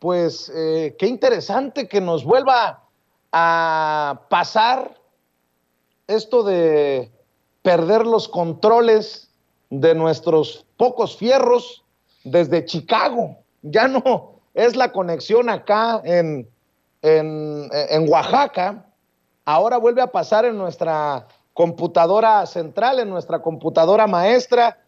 pues qué interesante que nos vuelva a pasar esto de perder los controles de nuestros pocos fierros desde Chicago. Ya no es la conexión acá en Oaxaca, ahora vuelve a pasar en nuestra computadora central, en nuestra computadora maestra.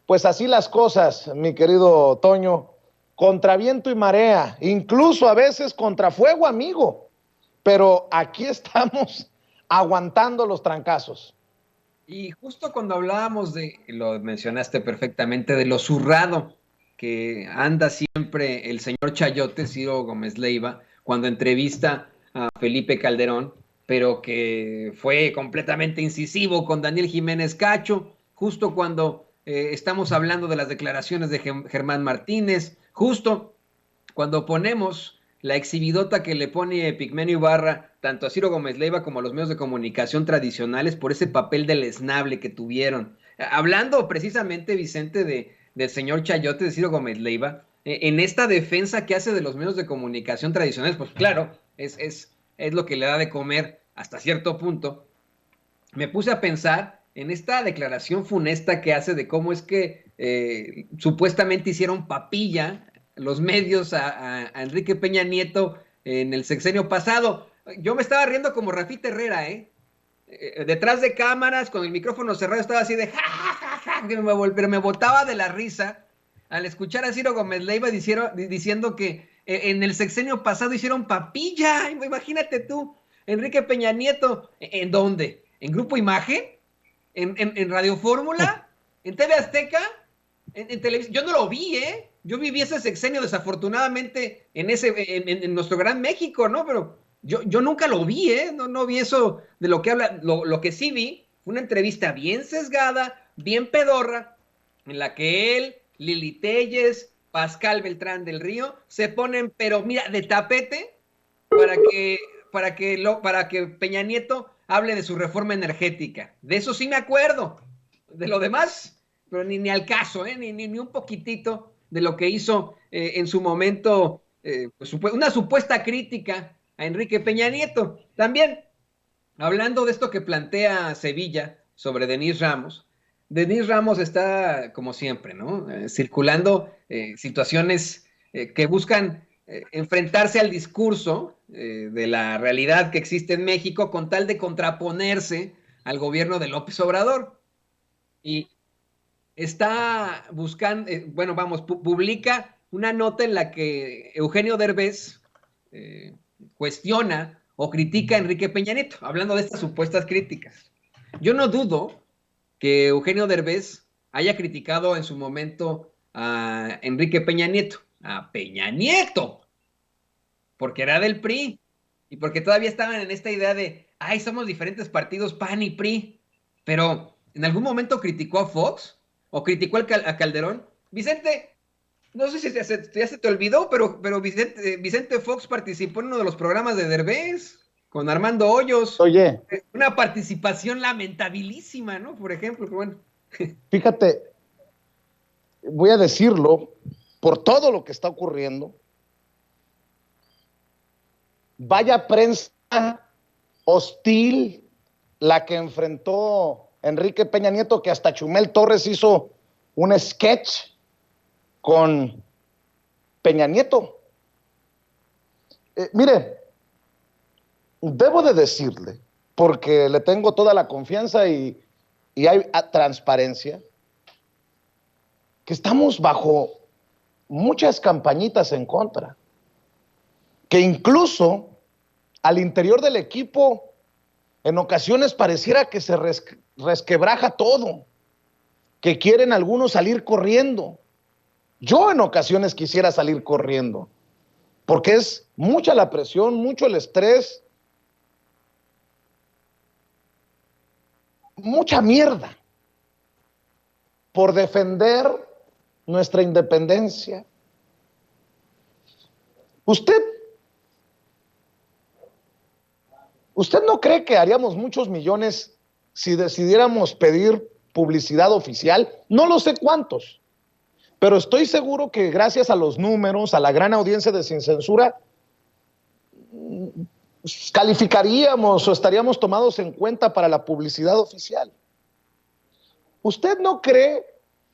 Pues así las cosas, mi querido Toño, contra viento y marea, incluso a veces contra fuego amigo, pero aquí estamos aguantando los trancazos. Y justo cuando hablábamos lo mencionaste perfectamente, de lo zurrado que anda siempre el señor Chayote, Ciro Gómez Leiva, cuando entrevista a Felipe Calderón, pero que fue completamente incisivo con Daniel Jiménez Cacho, justo cuando estamos hablando de las declaraciones de Germán Martínez, justo cuando ponemos la exhibidota que le pone Pigmenio Ibarra tanto a Ciro Gómez Leiva como a los medios de comunicación tradicionales por ese papel deleznable que tuvieron. Hablando precisamente, Vicente, del señor Chayote, de Ciro Gómez Leiva, en esta defensa que hace de los medios de comunicación tradicionales, pues claro, es lo que le da de comer hasta cierto punto. Me puse a pensar en esta declaración funesta que hace de cómo es que supuestamente hicieron papilla los medios a Enrique Peña Nieto en el sexenio pasado. Yo me estaba riendo como Rafita Herrera, detrás de cámaras, con el micrófono cerrado, estaba así de ja, ja, ja, ja, pero me botaba de la risa al escuchar a Ciro Gómez Leiva diciendo que en el sexenio pasado hicieron papilla. Imagínate tú, Enrique Peña Nieto, ¿en dónde? ¿En Grupo Imagen? ¿En Radio Fórmula? ¿En TV Azteca? ¿En televisión? Yo no lo vi, ¿eh? Yo viví ese sexenio desafortunadamente en nuestro gran México, ¿no? Pero yo nunca lo vi, ¿eh? No vi eso de lo que habla. Lo que sí vi fue una entrevista bien sesgada, bien pedorra, en la que él, Lili Telles, Pascal Beltrán del Río se ponen, pero mira, de tapete para que Peña Nieto hable de su reforma energética. De eso sí me acuerdo. De lo demás, pero ni al caso, ni un poquitito de lo que hizo en su momento, pues, una supuesta crítica a Enrique Peña Nieto. También, hablando de esto que plantea Sevilla sobre Denise Ramos está, como siempre, ¿no? Circulando situaciones que buscan enfrentarse al discurso de la realidad que existe en México con tal de contraponerse al gobierno de López Obrador. Y está buscando, bueno, vamos, publica una nota en la que Eugenio Derbez cuestiona o critica a Enrique Peña Nieto, hablando de estas supuestas críticas. Yo no dudo que Eugenio Derbez haya criticado en su momento a Enrique Peña Nieto, porque era del PRI y porque todavía estaban en esta idea de, ay, somos diferentes partidos, PAN y PRI, pero en algún momento criticó a Fox o criticó a Calderón. Vicente, no sé si ya se te olvidó, pero Vicente Fox participó en uno de los programas de Derbez con Armando Hoyos. Oye, Una participación lamentabilísima, ¿no? Por ejemplo, bueno. fíjate, voy a decirlo por todo lo que está ocurriendo. Vaya prensa hostil la que enfrentó Enrique Peña Nieto, que hasta Chumel Torres hizo un sketch con Peña Nieto. Mire, debo de decirle, porque le tengo toda la confianza y hay transparencia, que estamos bajo muchas campañitas en contra, que incluso al interior del equipo en ocasiones pareciera que se resquebraja todo, que quieren algunos salir corriendo. Yo en ocasiones quisiera salir corriendo, porque es mucha la presión, mucho el estrés, mucha mierda por defender nuestra independencia. ¿Usted no cree que haríamos muchos millones si decidiéramos pedir publicidad oficial? No lo sé cuántos, Pero estoy seguro que gracias a los números, a la gran audiencia de Sin Censura, calificaríamos o estaríamos tomados en cuenta para la publicidad oficial. ¿Usted no cree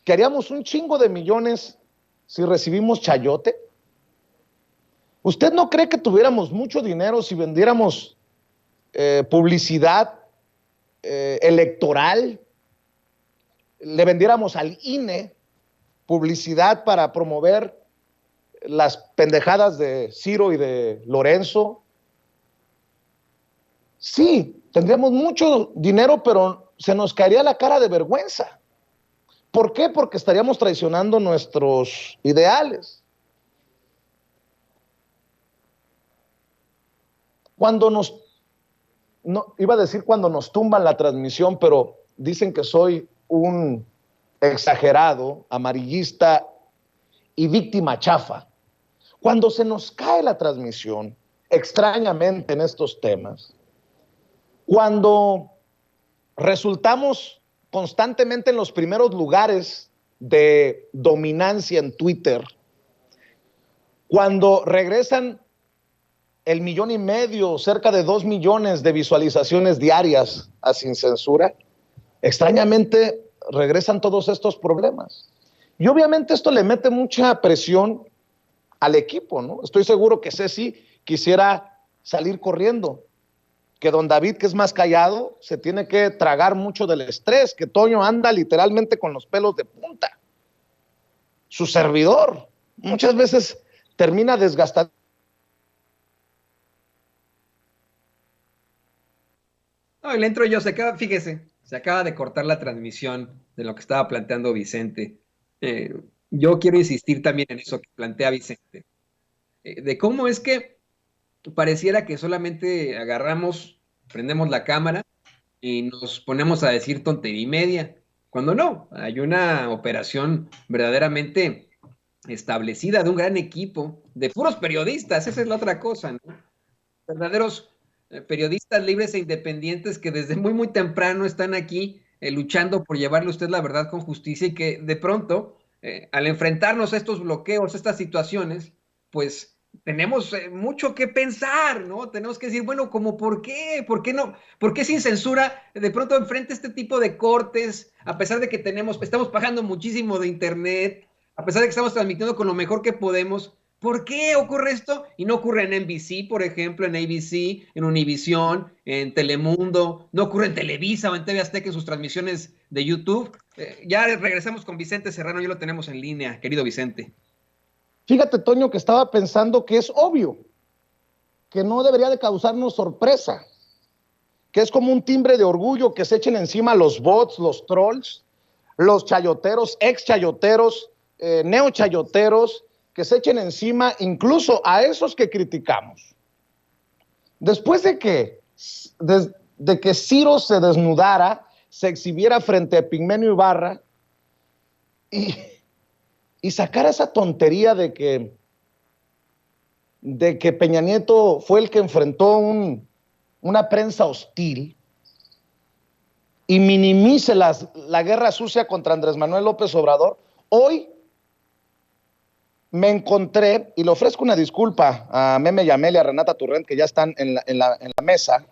que haríamos un chingo de millones si recibimos chayote? ¿Usted no cree que tuviéramos mucho dinero si vendiéramos publicidad electoral? Le vendiéramos al INE publicidad para promover las pendejadas de Ciro y de Lorenzo. Sí, tendríamos mucho dinero, pero se nos caería la cara de vergüenza. ¿Por qué? Porque estaríamos traicionando nuestros ideales. Cuando nos, no, iba a decir cuando nos tumban la transmisión, pero dicen que soy un exagerado, amarillista y víctima chafa. Cuando se nos cae la transmisión, extrañamente en estos temas, cuando resultamos constantemente en los primeros lugares de dominancia en Twitter, cuando regresan 1,5 millones, cerca de 2 millones de visualizaciones diarias a Sin Censura, extrañamente regresan todos estos problemas. Y obviamente esto le mete mucha presión al equipo, ¿no? Estoy seguro que Ceci quisiera salir corriendo, que don David, que es más callado, se tiene que tragar mucho del estrés, que Toño anda literalmente con los pelos de punta. Su servidor muchas veces termina desgastado. No, y le entro yo, fíjese, se acaba de cortar la transmisión de lo que estaba planteando Vicente. Yo quiero insistir también en eso que plantea Vicente, de cómo es que pareciera que solamente agarramos, prendemos la cámara y nos ponemos a decir tontería y media, cuando no, hay una operación verdaderamente establecida de un gran equipo de puros periodistas, esa es la otra cosa, ¿no? Verdaderos periodistas libres e independientes que desde muy, muy temprano están aquí luchando por llevarle a usted la verdad con justicia y que de pronto, al enfrentarnos a estos bloqueos, a estas situaciones, pues tenemos mucho que pensar, ¿no? Tenemos que decir, bueno, como ¿por qué? ¿Por qué no? ¿Por qué Sin Censura de pronto enfrenta este tipo de cortes, a pesar de que estamos pagando muchísimo de internet, a pesar de que estamos transmitiendo con lo mejor que podemos? ¿Por qué ocurre esto? Y no ocurre en NBC, por ejemplo, en ABC, en Univisión, en Telemundo, no ocurre en Televisa o en TV Azteca en sus transmisiones de YouTube. Ya regresamos con Vicente Serrano, ya lo tenemos en línea, querido Vicente. Fíjate, Toño, que estaba pensando que es obvio, que no debería de causarnos sorpresa, que es como un timbre de orgullo que se echen encima los bots, los trolls, los chayoteros, ex chayoteros, neo chayoteros, que se echen encima incluso a esos que criticamos. Después de que Ciro se desnudara, se exhibiera frente a Pigmenio Ibarra y sacara esa tontería de que Peña Nieto fue el que enfrentó una prensa hostil y minimice la guerra sucia contra Andrés Manuel López Obrador, hoy me encontré, y le ofrezco una disculpa a Meme Yamel y a Renata Turrent, que ya están en la mesa,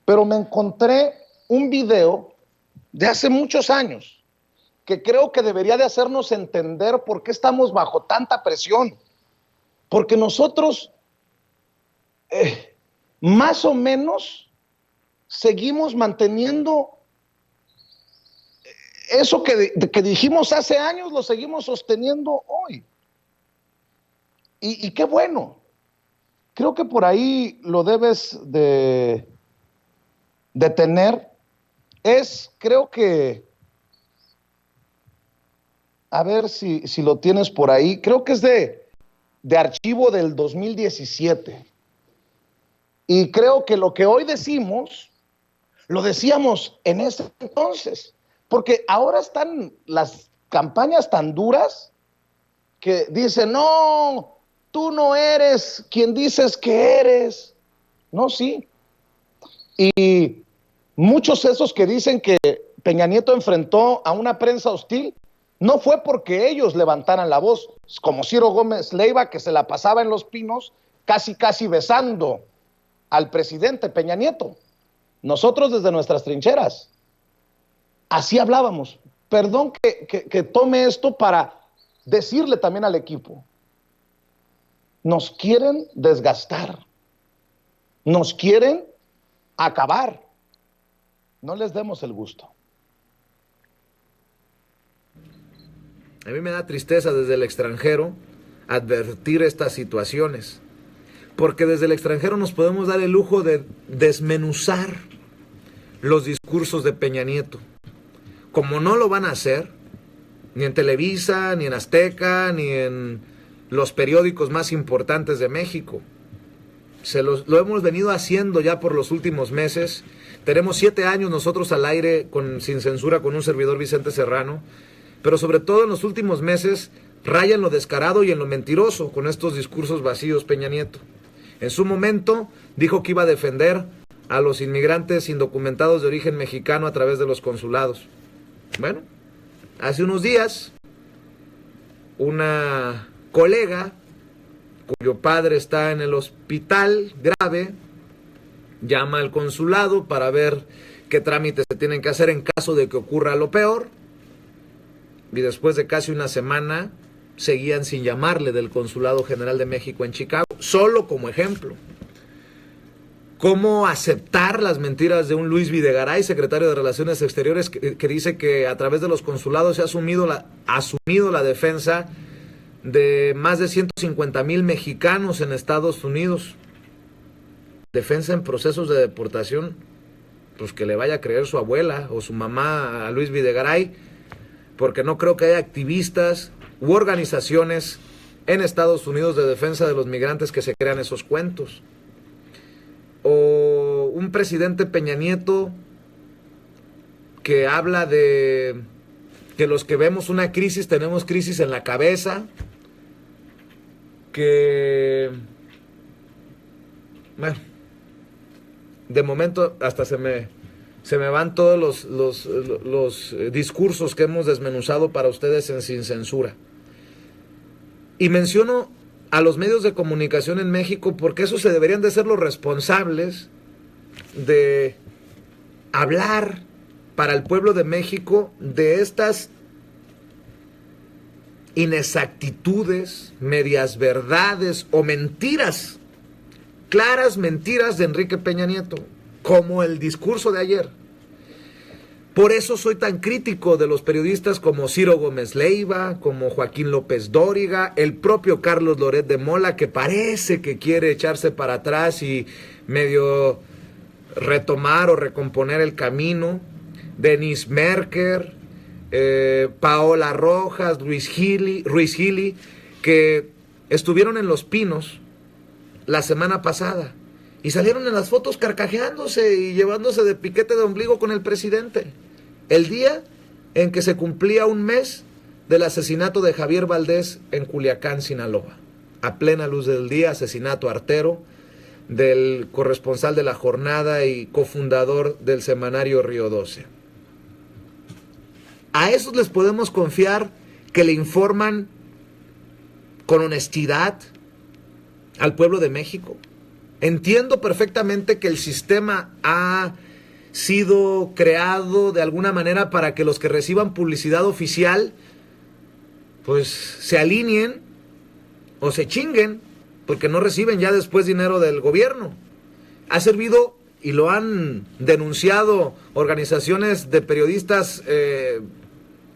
pero me encontré un video de hace muchos años que creo que debería de hacernos entender por qué estamos bajo tanta presión. Porque nosotros, más o menos, seguimos manteniendo eso que dijimos hace años, lo seguimos sosteniendo hoy. Y qué bueno. Creo que por ahí lo debes de tener. Creo que, a ver si lo tienes por ahí, creo que es de archivo del 2017. Y creo que lo que hoy decimos, lo decíamos en ese entonces, porque ahora están las campañas tan duras que dicen, no, tú no eres quien dices que eres. No, sí. Y muchos esos que dicen que Peña Nieto enfrentó a una prensa hostil, No fue porque ellos levantaran la voz, como Ciro Gómez Leiva, que se la pasaba en Los Pinos casi besando al presidente Peña Nieto. Nosotros desde nuestras trincheras, así hablábamos. Perdón que tome esto para decirle también al equipo, nos quieren desgastar, nos quieren acabar, no les demos el gusto. A mí me da tristeza desde el extranjero advertir estas situaciones, porque desde el extranjero nos podemos dar el lujo de desmenuzar los discursos de Peña Nieto. Como no lo van a hacer, ni en Televisa, ni en Azteca, ni en los periódicos más importantes de México. Lo hemos venido haciendo ya por los últimos meses. Tenemos 7 años nosotros al aire sin censura con un servidor, Vicente Serrano, pero sobre todo en los últimos meses raya en lo descarado y en lo mentiroso con estos discursos vacíos Peña Nieto. En su momento dijo que iba a defender a los inmigrantes indocumentados de origen mexicano a través de los consulados. Bueno, hace unos días una colega cuyo padre está en el hospital grave llama al consulado para ver qué trámites se tienen que hacer en caso de que ocurra lo peor, y después de casi una semana seguían sin llamarle del Consulado General de México en Chicago. Solo como ejemplo, cómo aceptar las mentiras de un Luis Videgaray, secretario de Relaciones Exteriores, que dice que a través de los consulados se ha asumido la defensa de más de 150,000 mexicanos en Estados Unidos. Defensa en procesos de deportación, pues que le vaya a creer su abuela o su mamá a Luis Videgaray, porque no creo que haya activistas u organizaciones en Estados Unidos de defensa de los migrantes que se crean esos cuentos. O un presidente Peña Nieto que habla de que los que vemos una crisis tenemos crisis en la cabeza, que bueno, de momento hasta se me van todos los discursos que hemos desmenuzado para ustedes en Sin Censura. Y menciono a los medios de comunicación en México porque esos se deberían de ser los responsables de hablar para el pueblo de México de estas inexactitudes, medias verdades o mentiras, claras mentiras de Enrique Peña Nieto, como el discurso de ayer. Por eso soy tan crítico de los periodistas como Ciro Gómez Leiva, como Joaquín López Dóriga, el propio Carlos Loret de Mola, que parece que quiere echarse para atrás y medio retomar o recomponer el camino, Denis Merker, Paola Rojas, Ruiz Gili, que estuvieron en Los Pinos la semana pasada y salieron en las fotos carcajeándose y llevándose de piquete de ombligo con el presidente, el día en que se cumplía un mes del asesinato de Javier Valdés en Culiacán, Sinaloa. A plena luz del día, asesinato artero del corresponsal de La Jornada y cofundador del semanario Río 12. A esos les podemos confiar que le informan con honestidad al pueblo de México. Entiendo perfectamente que el sistema ha sido creado de alguna manera para que los que reciban publicidad oficial pues se alineen o se chinguen porque no reciben ya después dinero del gobierno. Ha servido, y lo han denunciado organizaciones de periodistas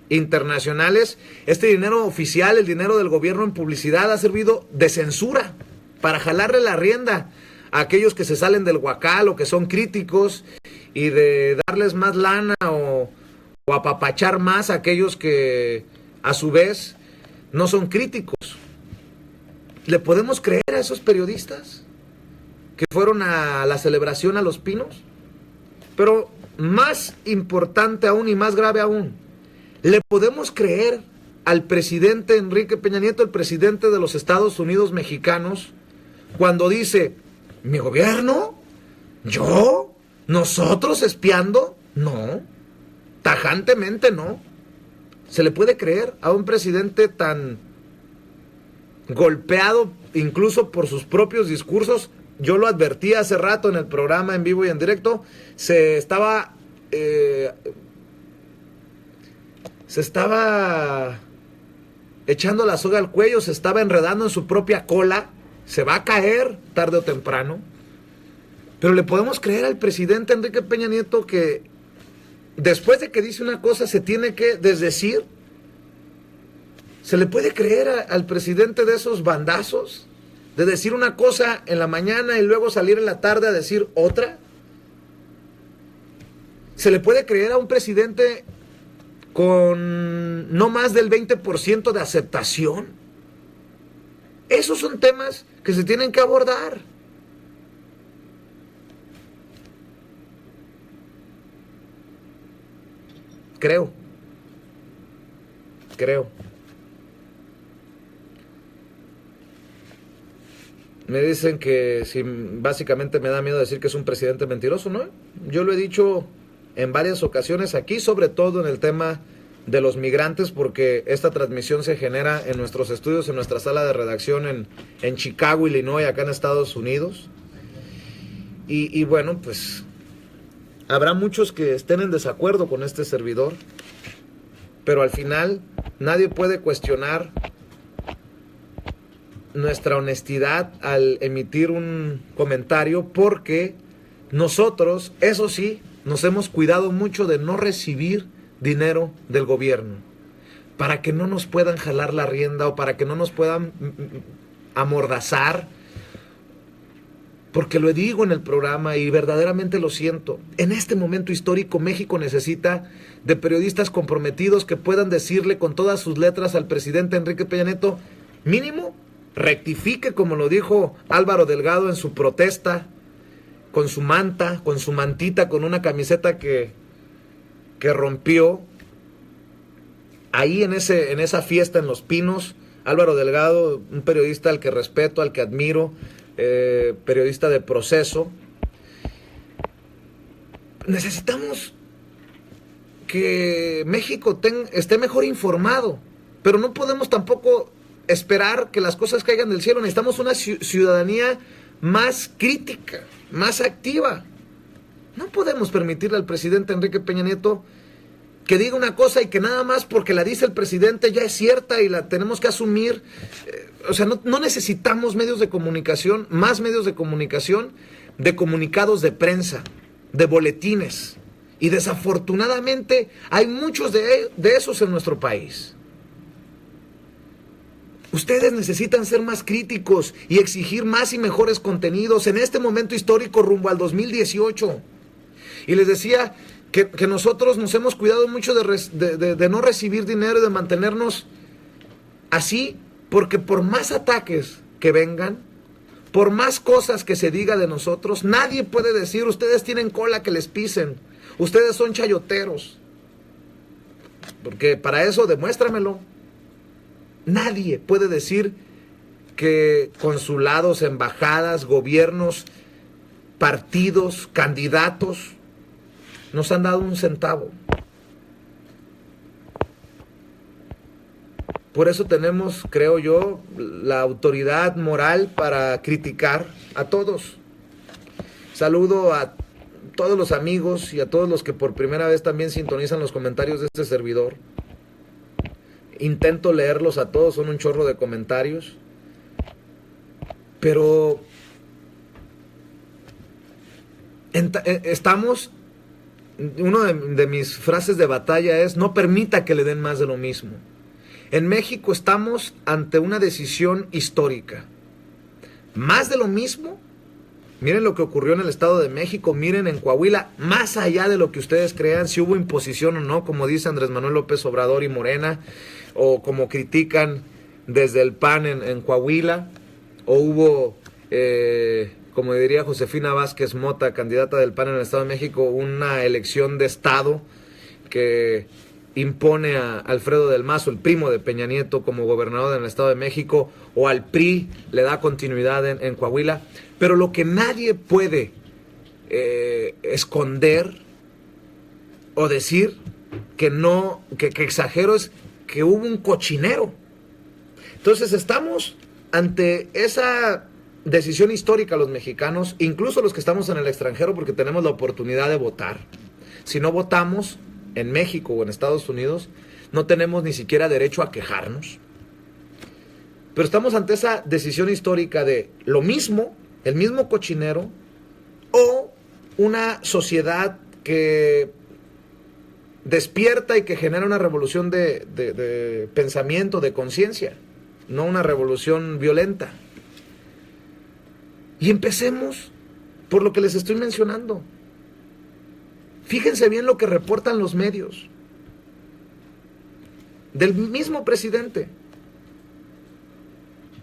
internacionales, este dinero oficial, el dinero del gobierno en publicidad, ha servido de censura para jalarle la rienda a aquellos que se salen del huacal o que son críticos, y de darles más lana o apapachar más a aquellos que a su vez no son críticos. ¿Le podemos creer a esos periodistas que fueron a la celebración a Los Pinos? Pero más importante aún y más grave aún, ¿le podemos creer al presidente Enrique Peña Nieto, el presidente de los Estados Unidos mexicanos, cuando dice: ¿mi gobierno? ¿Yo? ¿Nosotros espiando? No, tajantemente no. ¿Se le puede creer a un presidente tan golpeado incluso por sus propios discursos? Yo lo advertí hace rato en el programa en vivo y en directo. Se estaba echando la soga al cuello, se estaba enredando en su propia cola. Se va a caer tarde o temprano. Pero le podemos creer al presidente Enrique Peña Nieto que después de que dice una cosa se tiene que desdecir. ¿Se le puede creer al presidente de esos bandazos? De decir una cosa en la mañana y luego salir en la tarde a decir otra. ¿Se le puede creer a un presidente con no más del 20% de aceptación? Esos son temas que se tienen que abordar. Creo. Me dicen que si básicamente me da miedo decir que es un presidente mentiroso, ¿no? Yo lo he dicho en varias ocasiones aquí, sobre todo en el tema de los migrantes, porque esta transmisión se genera en nuestros estudios, en nuestra sala de redacción en Chicago, Illinois, acá en Estados Unidos. Y bueno, pues habrá muchos que estén en desacuerdo con este servidor, pero al final nadie puede cuestionar nuestra honestidad al emitir un comentario, porque nosotros, eso sí, nos hemos cuidado mucho de no recibir dinero del gobierno, para que no nos puedan jalar la rienda o para que no nos puedan amordazar, porque lo digo en el programa y verdaderamente lo siento. En este momento histórico México necesita de periodistas comprometidos que puedan decirle con todas sus letras al presidente Enrique Peña Nieto, mínimo rectifique, como lo dijo Álvaro Delgado en su protesta, con su manta, con su mantita, con una camiseta que rompió ahí en esa fiesta en Los Pinos. Álvaro Delgado, un periodista al que respeto, al que admiro, periodista de proceso. Necesitamos que México esté mejor informado, pero no podemos tampoco esperar que las cosas caigan del cielo. Necesitamos una ciudadanía más crítica, más activa. No podemos permitirle al presidente Enrique Peña Nieto que diga una cosa y que nada más porque la dice el presidente ya es cierta y la tenemos que asumir. O sea, no necesitamos medios de comunicación, más medios de comunicación, de comunicados de prensa, de boletines. Y desafortunadamente hay muchos de esos en nuestro país. Ustedes necesitan ser más críticos y exigir más y mejores contenidos en este momento histórico rumbo al 2018. Y les decía que nosotros nos hemos cuidado mucho de no recibir dinero y de mantenernos así, porque por más ataques que vengan, por más cosas que se diga de nosotros, nadie puede decir, ustedes tienen cola que les pisen, ustedes son chayoteros. Porque para eso demuéstramelo. Nadie puede decir que consulados, embajadas, gobiernos, partidos, candidatos nos han dado un centavo. Por eso tenemos, creo yo, la autoridad moral para criticar a todos. Saludo a todos los amigos y a todos los que por primera vez también sintonizan los comentarios de este servidor. Intento leerlos a todos, son un chorro de comentarios. Pero estamos, una de mis frases de batalla es, no permita que le den más de lo mismo. En México estamos ante una decisión histórica. Más de lo mismo. Miren lo que ocurrió en el Estado de México, miren en Coahuila, más allá de lo que ustedes crean, si hubo imposición o no, como dice Andrés Manuel López Obrador y Morena, o como critican desde el PAN en Coahuila, o hubo, como diría Josefina Vázquez Mota, candidata del PAN en el Estado de México, una elección de Estado que impone a Alfredo del Mazo, el primo de Peña Nieto, como gobernador del Estado de México, o al PRI le da continuidad en Coahuila. Pero lo que nadie puede esconder o decir que exagero es que hubo un cochinero. Entonces estamos ante esa decisión histórica los mexicanos, incluso los que estamos en el extranjero, porque tenemos la oportunidad de votar. Si no votamos en México o en Estados Unidos, no tenemos ni siquiera derecho a quejarnos. Pero estamos ante esa decisión histórica de lo mismo, el mismo cochinero, o una sociedad que despierta y que genera una revolución de pensamiento, de conciencia, no una revolución violenta. Y empecemos por lo que les estoy mencionando. Fíjense bien lo que reportan los medios del mismo presidente.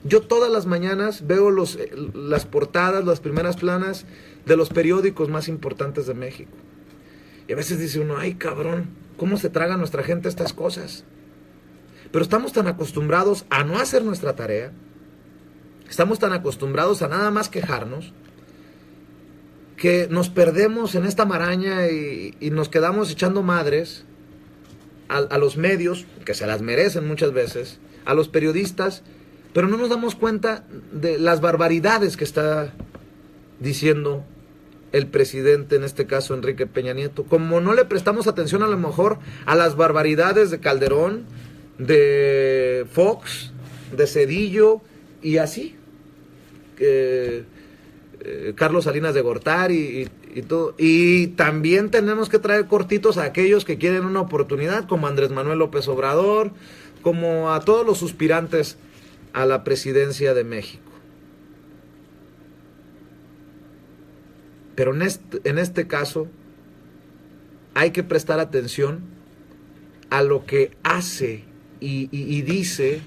Yo todas las mañanas veo las portadas, las primeras planas de los periódicos más importantes de México. Y a veces dice uno, ay cabrón, ¿cómo se traga nuestra gente estas cosas? Pero estamos tan acostumbrados a no hacer nuestra tarea, estamos tan acostumbrados a nada más quejarnos, que nos perdemos en esta maraña y nos quedamos echando madres a los medios, que se las merecen muchas veces, a los periodistas, pero no nos damos cuenta de las barbaridades que está diciendo el presidente, en este caso Enrique Peña Nieto. Como no le prestamos atención a lo mejor a las barbaridades de Calderón, de Fox, de Zedillo y así, Carlos Salinas de Gortari y todo. Y también tenemos que traer cortitos a aquellos que quieren una oportunidad, como Andrés Manuel López Obrador, como a todos los suspirantes a la presidencia de México. Pero en este caso hay que prestar atención a lo que hace y dice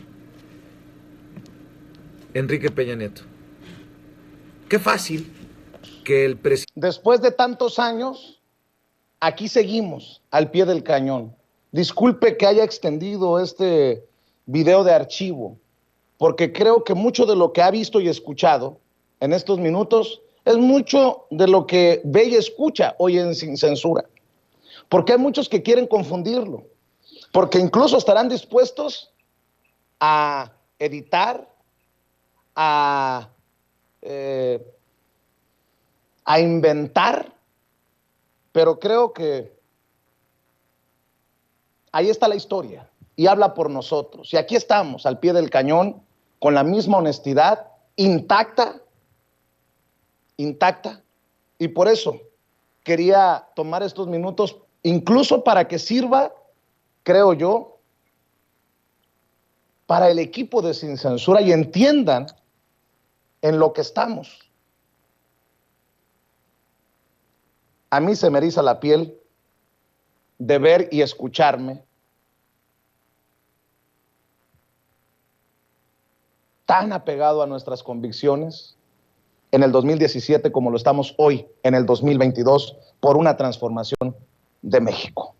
Enrique Peña Nieto. Qué fácil que el presidente... Después de tantos años, aquí seguimos al pie del cañón. Disculpe que haya extendido este video de archivo, porque creo que mucho de lo que ha visto y escuchado en estos minutos es mucho de lo que ve y escucha hoy en Sin Censura. Porque hay muchos que quieren confundirlo, porque incluso estarán dispuestos a editar, a inventar, pero creo que ahí está la historia y habla por nosotros. Y aquí estamos al pie del cañón con la misma honestidad intacta, y por eso quería tomar estos minutos incluso para que sirva, creo yo, para el equipo de Sin Censura y entiendan en lo que estamos. A mí se me eriza la piel de ver y escucharme tan apegado a nuestras convicciones en el 2017 como lo estamos hoy en el 2022 por una transformación de México.